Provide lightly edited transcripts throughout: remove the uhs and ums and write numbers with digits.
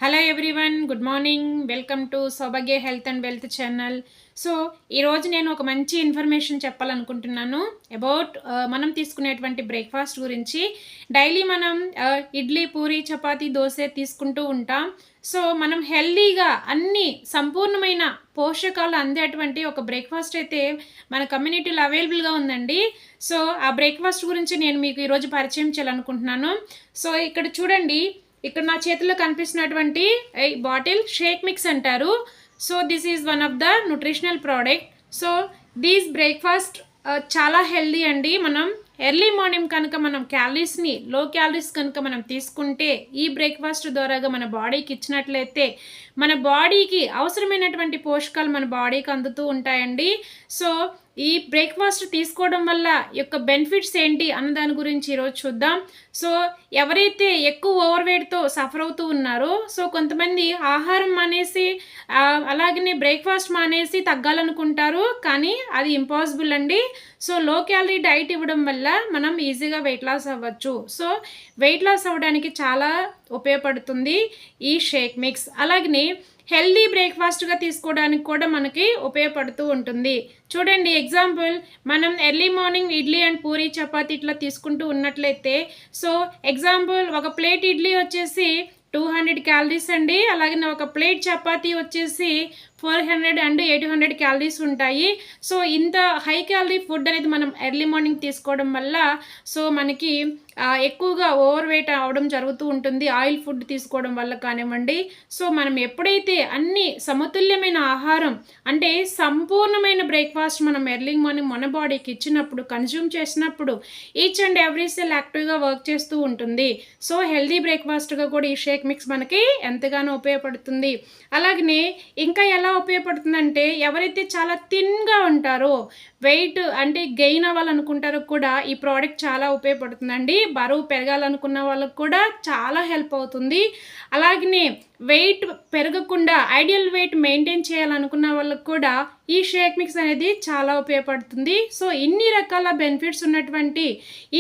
Hello everyone, good morning. Welcome to Saubhagya health and wealth channel. So ఈరోజు నేను ఒక మంచి ఇన్ఫర్మేషన్ చెప్పాలనుకుంటున్నాను అబౌట్ మనం తీసుకునేటువంటి బ్రేక్ఫాస్ట్ గురించి. డైలీ మనం ఇడ్లీ, పూరి, చపాతీ, దోశ తీసుకుంటూ ఉంటాం. సో మనం హెల్తీగా అన్ని సంపూర్ణమైన పోషకాలు అందేటువంటి ఒక బ్రేక్ఫాస్ట్ అయితే మన కమ్యూనిటీలో అవైలబుల్గా ఉందండి. సో ఆ బ్రేక్ఫాస్ట్ గురించి నేను మీకు ఈరోజు పరిచయం చేయాలనుకుంటున్నాను. సో ఇక్కడ చూడండి, ఇక్కడ నా చేతిలో కనిపిస్తున్నటువంటి బాటిల్ షేక్ మిక్స్ అంటారు. So this is one of the nutritional product. So these breakfast చాలా హెల్దీ అండి. మనం ఎర్లీ మార్నింగ్ కనుక మనం క్యాలరీస్ని లో క్యాలరీస్ కనుక మనం తీసుకుంటే ఈ బ్రేక్ఫాస్ట్ ద్వారాగా మన బాడీకి ఇచ్చినట్లయితే మన బాడీకి అవసరమైనటువంటి పోషకాలు మన బాడీకి అందుతూ ఉంటాయండి. సో ఈ బ్రేక్ఫాస్ట్ తీసుకోవడం వల్ల యొక్క బెనిఫిట్స్ ఏంటి అన్న దాని గురించి ఈరోజు చూద్దాం. సో ఎవరైతే ఎక్కువ ఓవర్ వెయిట్తో సఫర్ అవుతూ ఉన్నారో, సో కొంతమంది ఆహారం మానేసి అలాగనే బ్రేక్ఫాస్ట్ మానేసి తగ్గాలనుకుంటారు, కానీ అది ఇంపాసిబుల్ అండి. సో లో క్యాలరీ డైట్ ఇవ్వడం వల్ల మనం ఈజీగా వెయిట్ లాస్ అవ్వచ్చు. సో వెయిట్ లాస్ అవ్వడానికి చాలా ఉపయోగపడుతుంది ఈ షేక్ మిక్స్. అలాగనే హెల్దీ బ్రేక్ఫాస్ట్గా తీసుకోవడానికి కూడా మనకి ఉపయోగపడుతూ ఉంటుంది. చూడండి, ఎగ్జాంపుల్ మనం early morning idli and puri, chapati ఇట్లా తీసుకుంటూ ఉన్నట్లయితే, సో ఎగ్జాంపుల్ ఒక ప్లేట్ ఇడ్లీ వచ్చేసి 200 క్యాలరీస్ అండి. అలాగే ఒక ప్లేట్ చపాతీ వచ్చేసి 400 అండ్ 800 క్యాలరీస్ ఉంటాయి. సో ఇంత హై క్యాలరీ ఫుడ్ అనేది మనం ఎర్లీ మార్నింగ్ తీసుకోవడం వల్ల సో మనకి ఎక్కువగా ఓవర్ వెయిట్ అవడం జరుగుతూ ఉంటుంది, ఆయిల్ ఫుడ్ తీసుకోవడం వల్ల కానివ్వండి. సో మనం ఎప్పుడైతే అన్ని సమతుల్యమైన ఆహారం అంటే సంపూర్ణమైన బ్రేక్ఫాస్ట్ మనం ఎర్లీ మార్నింగ్ మన బాడీకి ఇచ్చినప్పుడు, కన్జ్యూమ్ చేసినప్పుడు ఈచ్ అండ్ ఎవ్రీ సెల్ యాక్టివ్గా వర్క్ చేస్తూ ఉంటుంది. సో హెల్దీ బ్రేక్ఫాస్ట్గా కూడా ఈ షేక్ మిక్స్ మనకి ఎంతగానో ఉపయోగపడుతుంది. అలాగనే ఇంకా ఎలా ఉపయోగపడుతుందంటే, ఎవరైతే చాలా థిన్గా ఉంటారో, వెయిట్ అంటే గెయిన్ అవ్వాలనుకుంటారో కూడా ఈ ప్రోడక్ట్ చాలా ఉపయోగపడుతుందండి. బరువు పెరగాలనుకున్న వాళ్ళకు కూడా చాలా హెల్ప్ అవుతుంది. అలాగనే వెయిట్ పెరగకుండా ఐడియల్ వెయిట్ మెయింటైన్ చేయాలనుకున్న వాళ్ళకు కూడా ఈ షేక్ మిక్స్ అనేది చాలా ఉపయోగపడుతుంది. సో ఇన్ని రకాల బెనిఫిట్స్ ఉన్నటువంటి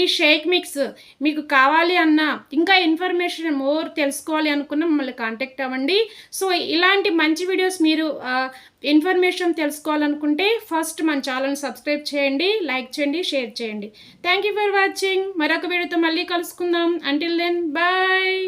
ఈ షేక్ మిక్స్ మీకు కావాలి అన్నా, ఇంకా ఇన్ఫర్మేషన్ మోర్ తెలుసుకోవాలి అనుకున్న మమ్మల్ని కాంటాక్ట్ అవ్వండి. సో ఇలాంటి మంచి వీడియోస్ మీరు ఇన్ఫర్మేషన్ తెలుసుకోవాలనుకుంటే ఫస్ట్ మన ఛానల్ని సబ్స్క్రైబ్ చేయండి, లైక్ చేయండి, షేర్ చేయండి. Thank you for watching. మరొక వీడియోతో మళ్ళీ కలుసుకుందాం. Until then bye.